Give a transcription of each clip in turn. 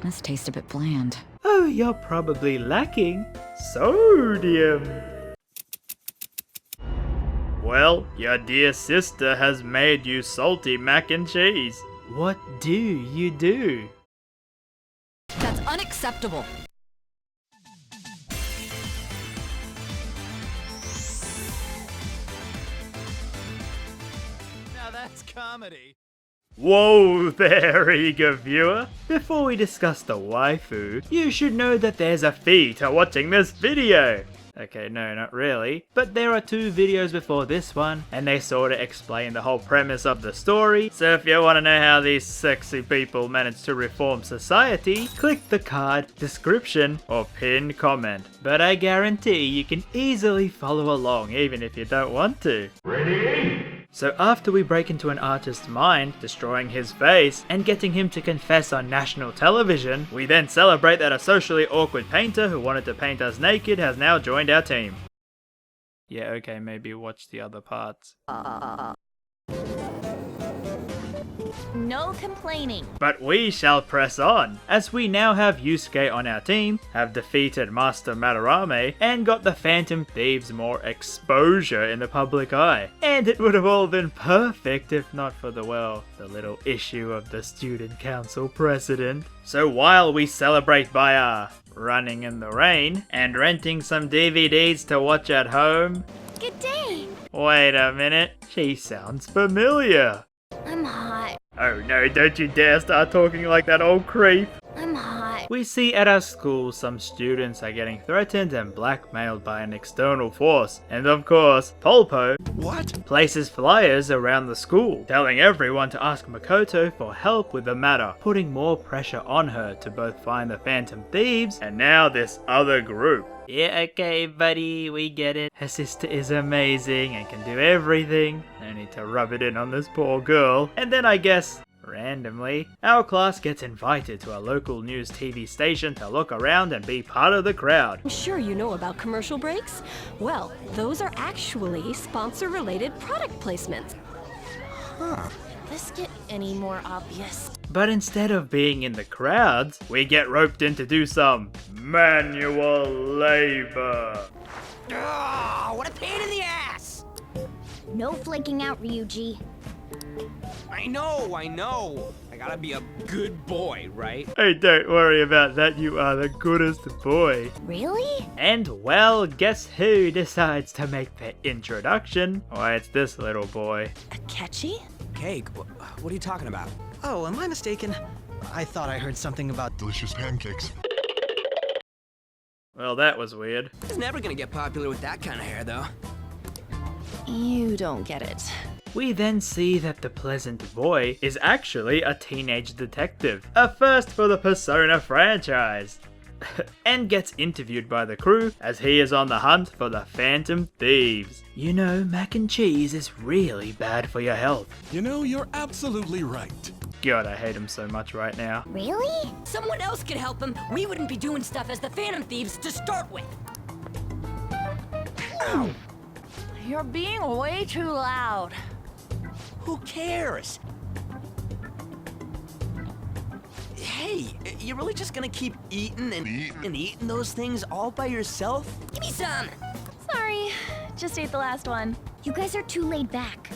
This tastes a bit bland. Oh, you're probably lacking sodium. Well, your dear sister has made you salty mac and cheese. What do you do? That's unacceptable. Now that's comedy. Whoa there, eager viewer! Before we discuss the waifu, you should know that there's a fee to watching this video! Okay, no, not really. But there are 2 videos before this one, and they sorta explain the whole premise of the story, so if you wanna know how these sexy people managed to reform society, click the card, description, or pinned comment. But I guarantee you can easily follow along even if you don't want to. Ready? So after we break into an artist's mind, destroying his face, and getting him to confess on national television, we then celebrate that a socially awkward painter who wanted to paint us naked has now joined our team. Yeah, okay, maybe watch the other parts. No complaining. But we shall press on, as we now have Yusuke on our team, have defeated Master Madarame, and got the Phantom Thieves more exposure in the public eye. And it would have all been perfect if not for the little issue of the student council president. So while we celebrate by running in the rain, and renting some DVDs to watch at home... Good day. Wait a minute, she sounds familiar. I'm hot. Oh no, don't you dare start talking like that old creep. I'm hot. We see at our school some students are getting threatened and blackmailed by an external force. And of course, Polpo places flyers around the school, telling everyone to ask Makoto for help with the matter, putting more pressure on her to both find the Phantom Thieves and now this other group. Yeah, okay, buddy, we get it. Her sister is amazing and can do everything. No need to rub it in on this poor girl. And then I guess, randomly, our class gets invited to a local news TV station to look around and be part of the crowd. I'm sure you know about commercial breaks? Well, those are actually sponsor-related product placements. Huh. This get any more obvious? But instead of being in the crowds, we get roped in to do some manual labor. Oh, what a pain in the ass! No flaking out, Ryuji. I know. I gotta be a good boy, right? Hey, don't worry about that, you are the goodest boy. Really? And well, guess who decides to make the introduction? Why, it's this little boy. Akechi? Cake? What are you talking about? Oh, am I mistaken? I thought I heard something about delicious pancakes. Well, that was weird. He's never gonna get popular with that kind of hair, though. You don't get it. We then see that the pleasant boy is actually a teenage detective, a first for the Persona franchise, and gets interviewed by the crew as he is on the hunt for the Phantom Thieves. You know, mac and cheese is really bad for your health. You know, you're absolutely right. God, I hate him so much right now. Really? Someone else could help him. We wouldn't be doing stuff as the Phantom Thieves to start with. You're being way too loud. Who cares? Hey, you're really just gonna keep eating and eating those things all by yourself? Give me some. Sorry, just ate the last one. You guys are too laid back.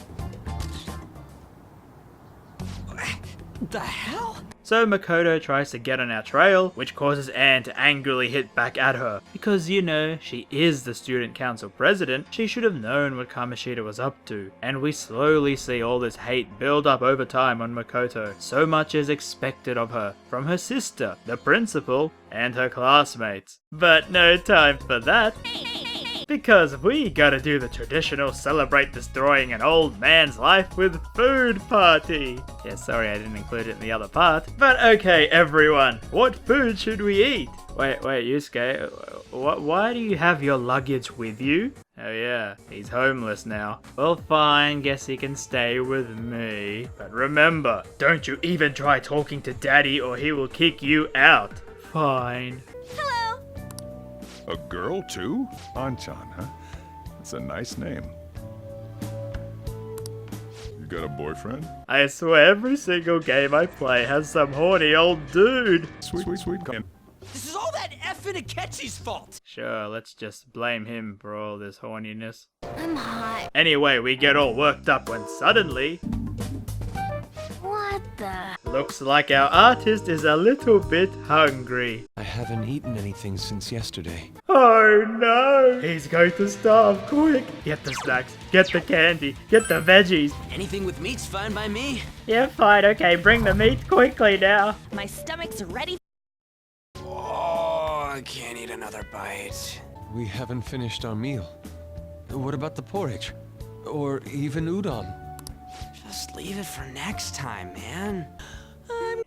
The hell? So Makoto tries to get on our trail, which causes Anne to angrily hit back at her. Because, you know, she is the student council president, she should have known what Kamoshida was up to. And we slowly see all this hate build up over time on Makoto. So much is expected of her, from her sister, the principal, and her classmates. But no time for that. Because we gotta do the traditional celebrate destroying an old man's life with food party. Yeah, sorry I didn't include it in the other part. But okay, everyone, what food should we eat? Wait, Yusuke, why do you have your luggage with you? Oh yeah, he's homeless now. Well fine, guess he can stay with me. But remember, don't you even try talking to Daddy or he will kick you out. Fine. Hello. A girl, too? Anchan, huh? That's a nice name. You got a boyfriend? I swear every single game I play has some horny old dude. Sweet. This is all that effing Akechi's fault. Sure, let's just blame him for all this horniness. I'm hot. Anyway, we get all worked up when suddenly, What the? looks like our artist is a little bit hungry. I haven't eaten anything since yesterday. Oh no! He's going to starve, quick! Get the snacks, get the candy, get the veggies. Anything with meat's fine by me. Yeah, fine, okay, bring the meat quickly now. My stomach's ready. Oh, I can't eat another bite. We haven't finished our meal. What about the porridge? Or even udon? Just leave it for next time, man.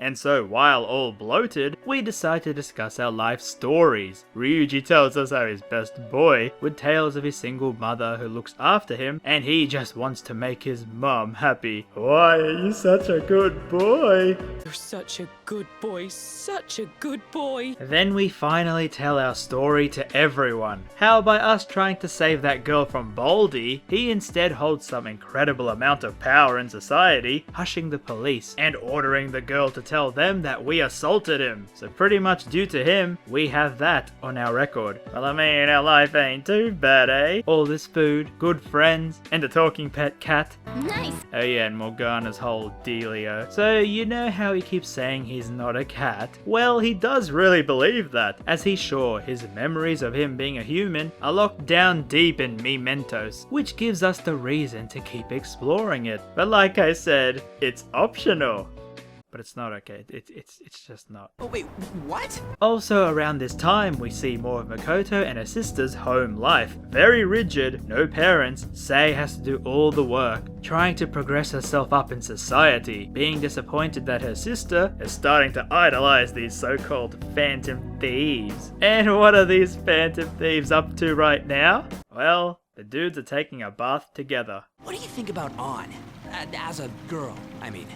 And so, while all bloated, we decide to discuss our life stories. Ryuji tells us how his best boy with tales of his single mother who looks after him, and he just wants to make his mum happy. Why are you such a good boy? You're such a good boy, such a good boy. Then we finally tell our story to everyone. How by us trying to save that girl from Baldy, he instead holds some incredible amount of power in society, hushing the police and ordering the girl to tell them that we assaulted him. So pretty much due to him, we have that on our record. Well, I mean, our life ain't too bad, eh? All this food, good friends, and a talking pet cat. Nice. Oh yeah, and Morgana's whole dealio. So you know how he keeps saying he's not a cat? Well, he does really believe that, as he's sure his memories of him being a human are locked down deep in Mementos, which gives us the reason to keep exploring it. But like I said, it's optional. But it's not okay, it's just not. Oh wait, what? Also around this time, we see more of Makoto and her sister's home life. Very rigid, no parents, Sei has to do all the work, trying to progress herself up in society, being disappointed that her sister is starting to idolize these so-called phantom thieves. And what are these phantom thieves up to right now? Well, the dudes are taking a bath together. What do you think about An? As a girl, I mean.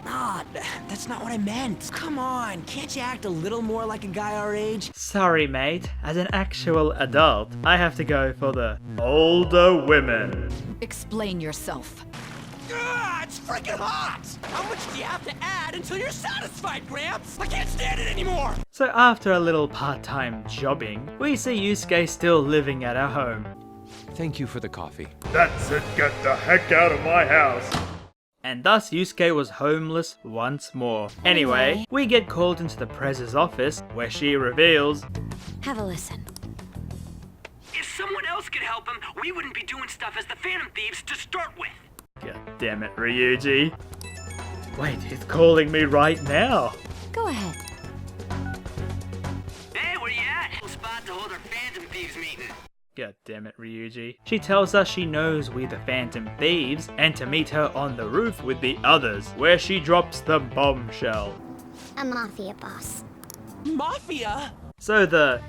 Nah, that's not what I meant. Come on, can't you act a little more like a guy our age? Sorry mate, as an actual adult, I have to go for the older women. Explain yourself. It's freaking hot! How much do you have to add until you're satisfied, Gramps? I can't stand it anymore! So after a little part-time jobbing, we see Yusuke still living at our home. Thank you for the coffee. That's it, get the heck out of my house! And thus Yusuke was homeless once more. Anyway, we get called into the Prez's office, where she reveals, Have a listen. If someone else could help him, we wouldn't be doing stuff as the Phantom Thieves to start with. God damn it, Ryuji. Wait, he's calling me right now. Go ahead. Hey, where you at? Spot to hold our Phantom Thieves meeting. God damn it, Ryuji. She tells us she knows we the Phantom Thieves and to meet her on the roof with the others, where she drops the bombshell. A mafia boss. Mafia? So the,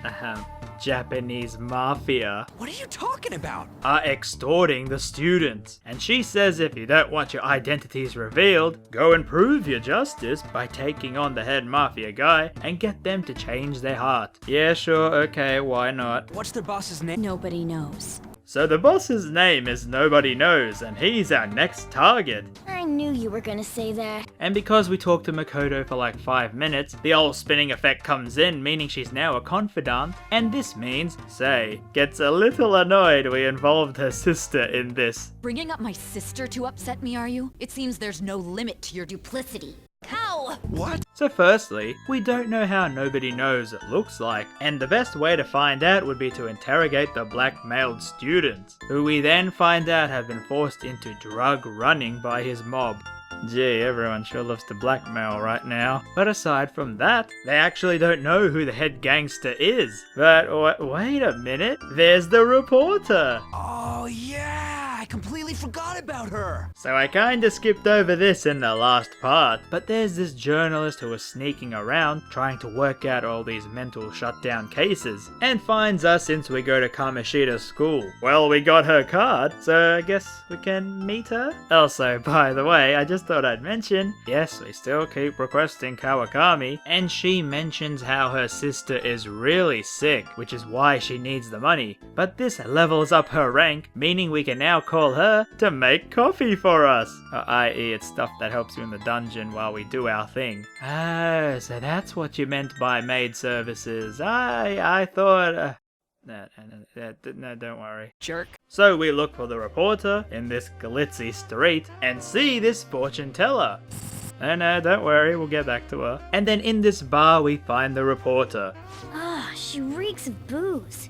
Japanese mafia What are you talking about? are extorting the students. And she says if you don't want your identities revealed, go and prove your justice by taking on the head mafia guy and get them to change their heart. Yeah, sure, okay, why not? What's their boss's name? Nobody knows. So the boss's name is Nobody Knows, and he's our next target. I knew you were gonna say that. And because we talked to Makoto for like 5 minutes, the old spinning effect comes in, meaning she's now a confidant, and this means Sei gets a little annoyed we involved her sister in this. Bringing up my sister to upset me, are you? It seems there's no limit to your duplicity. How? So firstly, we don't know how Nobody Knows it looks like, and the best way to find out would be to interrogate the blackmailed students, who we then find out have been forced into drug running by his mob. Gee, everyone sure loves to blackmail right now. But aside from that, they actually don't know who the head gangster is. But wait a minute, there's the reporter! Oh, yeah! completely forgot about her. So I kinda skipped over this in the last part, but there's this journalist who was sneaking around trying to work out all these mental shutdown cases, and finds us since we go to Kamoshida's school. Well, we got her card, so I guess we can meet her? Also, by the way, I just thought I'd mention, yes, we still keep requesting Kawakami, and she mentions how her sister is really sick, which is why she needs the money. But this levels up her rank, meaning we can now call her to make coffee for us. I.e. it's stuff that helps you in the dungeon while we do our thing. Oh, so that's what you meant by maid services. I thought... No, don't worry. Jerk. So we look for the reporter in this glitzy street and see this fortune teller. No, don't worry, we'll get back to her. And then in this bar we find the reporter. Ah, she reeks of booze.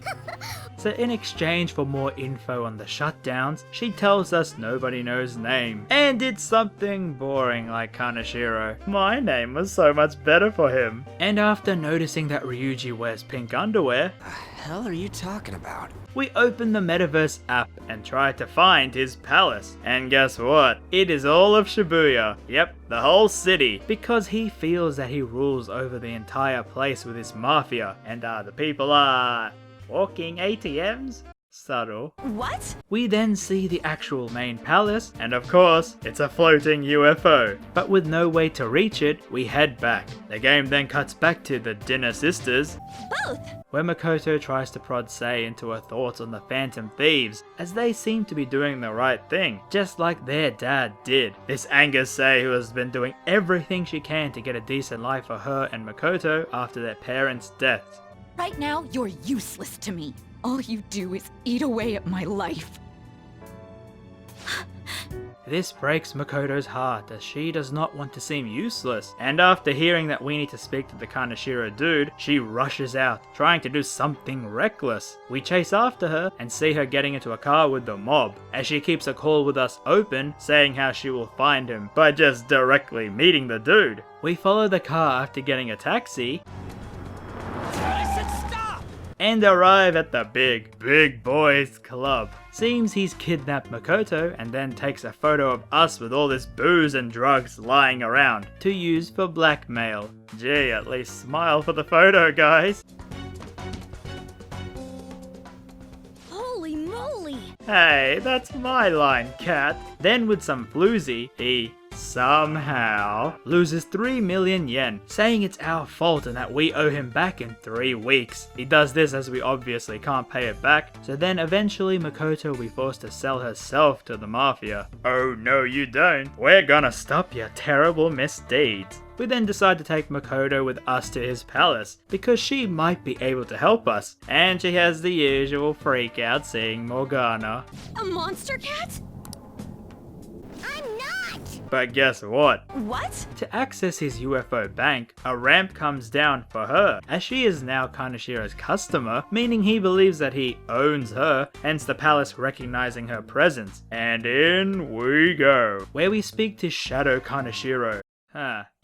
So in exchange for more info on the shutdowns, she tells us nobody knows name. And it's something boring like Kaneshiro. My name was so much better for him. And after noticing that Ryuji wears pink underwear, The hell are you talking about? we open the Metaverse app and try to find his palace. And guess what? It is all of Shibuya. Yep, the whole city. Because he feels that he rules over the entire place with his mafia. And the people are... walking ATMs? Subtle. What? We then see the actual main palace, and of course, it's a floating UFO. But with no way to reach it, we head back. The game then cuts back to the Dinner Sisters, Both. where Makoto tries to prod Sei into her thoughts on the Phantom Thieves, as they seem to be doing the right thing, just like their dad did. This angers Sei, who has been doing everything she can to get a decent life for her and Makoto after their parents' deaths. Right now, you're useless to me. All you do is eat away at my life. This breaks Makoto's heart, as she does not want to seem useless, and after hearing that we need to speak to the Kaneshiro dude, she rushes out, trying to do something reckless. We chase after her and see her getting into a car with the mob, as she keeps a call with us open, saying how she will find him by just directly meeting the dude. We follow the car after getting a taxi, and arrive at the big boys club. Seems he's kidnapped Makoto and then takes a photo of us with all this booze and drugs lying around to use for blackmail. Gee, at least smile for the photo, guys. Holy moly. Hey, that's my line, cat. Then with some floozy, he somehow loses 3 million yen, saying it's our fault and that we owe him back in 3 weeks. He does this as we obviously can't pay it back, so then eventually Makoto will be forced to sell herself to the mafia. Oh no you don't, we're gonna stop your terrible misdeeds. We then decide to take Makoto with us to his palace, because she might be able to help us, and she has the usual freak out seeing Morgana. A monster cat? I'm not. But guess what? What? To access his UFO bank, a ramp comes down for her, as she is now Kaneshiro's customer, meaning he believes that he owns her, hence the palace recognizing her presence. And in we go, where we speak to Shadow Kaneshiro.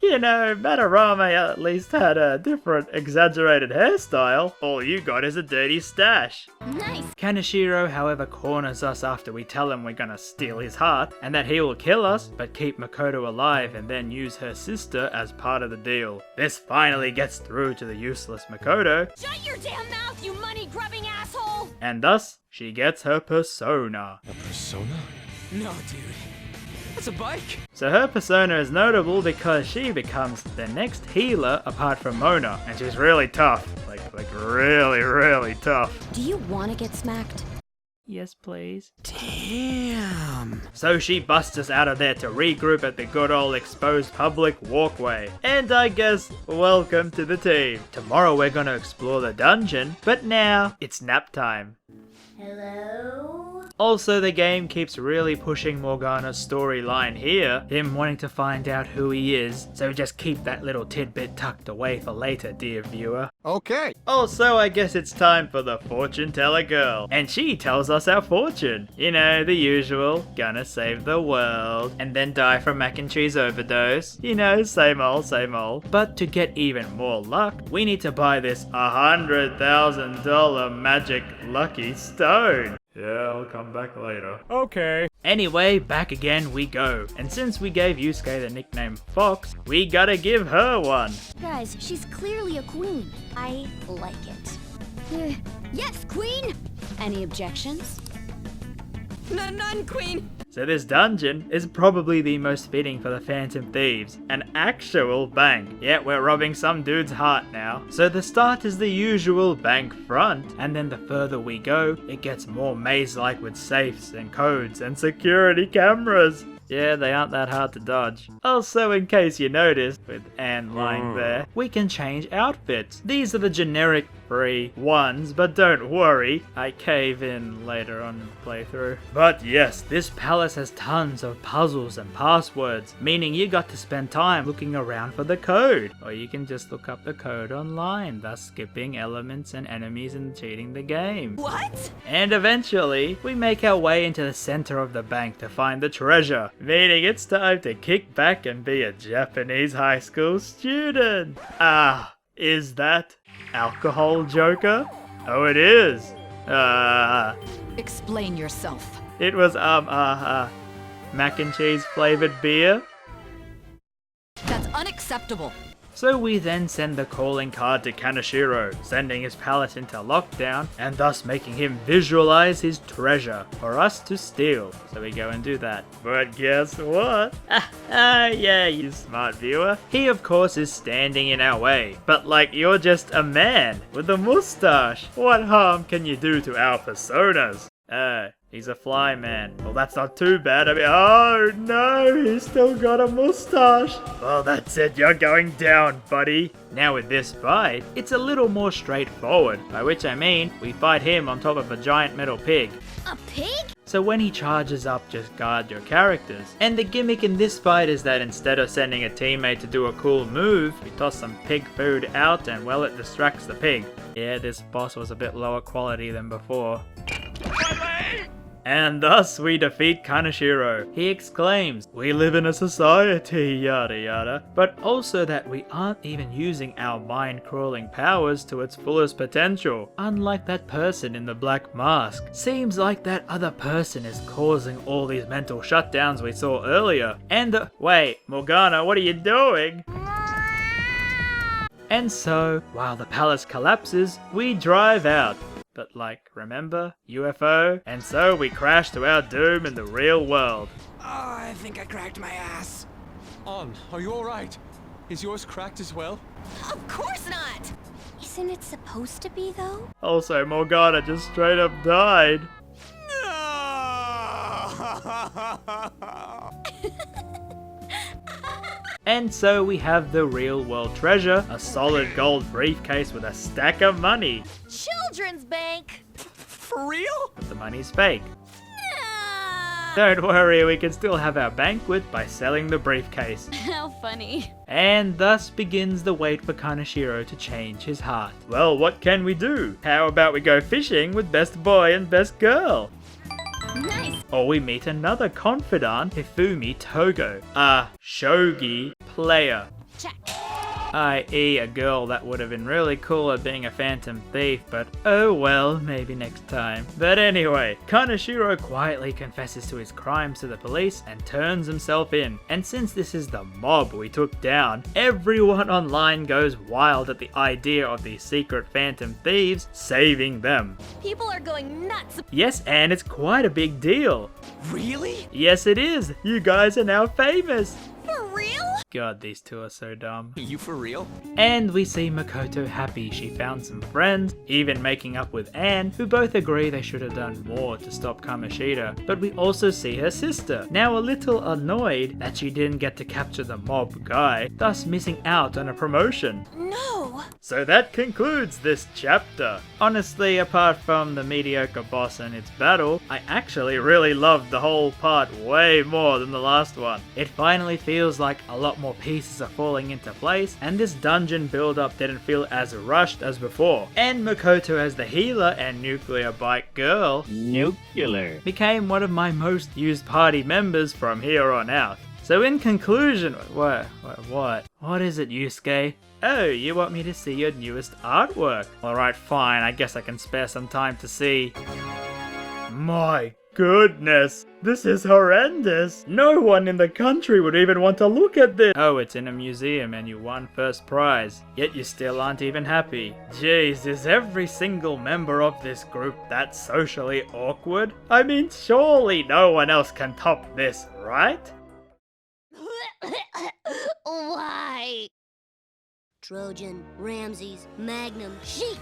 You know, Madarame at least had a different exaggerated hairstyle. All you got is a dirty stash. Nice. Kaneshiro, however, corners us after we tell him we're gonna steal his heart, and that he will kill us, but keep Makoto alive and then use her sister as part of the deal. This finally gets through to the useless Makoto, Shut your damn mouth, you money-grubbing asshole! and thus, she gets her persona. A persona? No, dude. That's a bike. So her persona is notable because she becomes the next healer apart from Mona, and she's really tough. Like really tough. Do you want to get smacked? Yes, please. Damn. So she busts us out of there to regroup at the good old exposed public walkway. And I guess, welcome to the team. Tomorrow we're gonna explore the dungeon, but now it's nap time. Hello? Also, the game keeps really pushing Morgana's storyline here, him wanting to find out who he is, so just keep that little tidbit tucked away for later, dear viewer. Okay. Also, I guess it's time for the fortune teller girl, and she tells us our fortune. You know, the usual, gonna save the world, and then die from mac and cheese overdose. You know, same old, same old. But to get even more luck, we need to buy this $100,000 magic lucky stone. Yeah, I'll come back later. Okay. Anyway, back again we go. And since we gave Yusuke the nickname Fox, we gotta give her one. Guys, she's clearly a queen. I like it. Yes, Queen! Any objections? None, Queen. So this dungeon is probably the most fitting for the Phantom Thieves. An actual bank. Yeah, we're robbing some dude's heart now. So the start is the usual bank front, and then the further we go, it gets more maze-like with safes and codes and security cameras. Yeah, they aren't that hard to dodge. Also, in case you noticed, with Anne lying there, we can change outfits. These are the generic free ones, but don't worry, I cave in later on in the playthrough. But yes, this palace has tons of puzzles and passwords, meaning you got to spend time looking around for the code. Or you can just look up the code online, thus skipping elements and enemies and cheating the game. What? And eventually, we make our way into the center of the bank to find the treasure, meaning it's time to kick back and be a Japanese high school student. Ah, is that alcohol, Joker? Oh, it is. Explain yourself. It was, mac and cheese flavored beer. That's unacceptable. So we then send the calling card to Kaneshiro, sending his palace into lockdown and thus making him visualize his treasure for us to steal. So we go and do that. But guess what? Yeah, you smart viewer. He of course is standing in our way. But like, you're just a man with a mustache. What harm can you do to our personas? He's a fly man. Well, that's not too bad. I mean, oh no, he's still got a mustache. Well, that's it. You're going down, buddy. Now with this fight, it's a little more straightforward. By which I mean, we fight him on top of a giant metal pig. A pig? So when he charges up, just guard your characters. And the gimmick in this fight is that instead of sending a teammate to do a cool move, we toss some pig food out and well, it distracts the pig. Yeah, this boss was a bit lower quality than before. And thus we defeat Kaneshiro. He exclaims, "We live in a society, yada yada," but also that we aren't even using our mind-crawling powers to its fullest potential. Unlike that person in the black mask. Seems like that other person is causing all these mental shutdowns we saw earlier. And wait, Morgana, what are you doing? And so, while the palace collapses, we drive out. But like, remember? UFO? And so we crash to our doom in the real world. Oh, I think I cracked my ass. On, are you alright? Is yours cracked as well? Of course not! Isn't it supposed to be, though? Also, Morgana just straight up died. And so we have the real world treasure, a solid gold briefcase with a stack of money. Children's bank! For real? But the money's fake. Don't worry, we can still have our banquet by selling the briefcase. How funny. And thus begins the wait for Kaneshiro to change his heart. Well, what can we do? How about we go fishing with best boy and best girl? Nice. Or we meet another confidant, Hifumi Togo, a shogi player. Check. I.e. a girl that would have been really cool at being a phantom thief, but oh well, maybe next time. But anyway, Kaneshiro quietly confesses to his crimes to the police and turns himself in. And since this is the mob we took down, everyone online goes wild at the idea of these secret phantom thieves saving them. People are going nuts. Yes, and it's quite a big deal. Really? Yes, it is. You guys are now famous. For real? God, these two are so dumb. You for real? And we see Makoto happy she found some friends, even making up with Anne, who both agree they should have done more to stop Kamoshida. But we also see her sister, now a little annoyed that she didn't get to capture the mob guy, thus missing out on a promotion. No. So that concludes this chapter. Honestly, apart from the mediocre boss and its battle, I actually really loved the whole part way more than the last one. It finally feels like a lot more pieces are falling into place, and this dungeon build-up didn't feel as rushed as before. And Makoto as the healer and nuclear bike girl became one of my most used party members from here on out. So in conclusion, what is it, Yusuke? Oh, you want me to see your newest artwork? Alright, fine, I guess I can spare some time to see My goodness, this is horrendous. No one in the country would even want to look at this. Oh, it's in a museum and you won first prize, yet you still aren't even happy. Jeez, is every single member of this group that socially awkward? I mean, surely no one else can top this, right? Why? Trojan, RamZaes, Magnum, Sheik.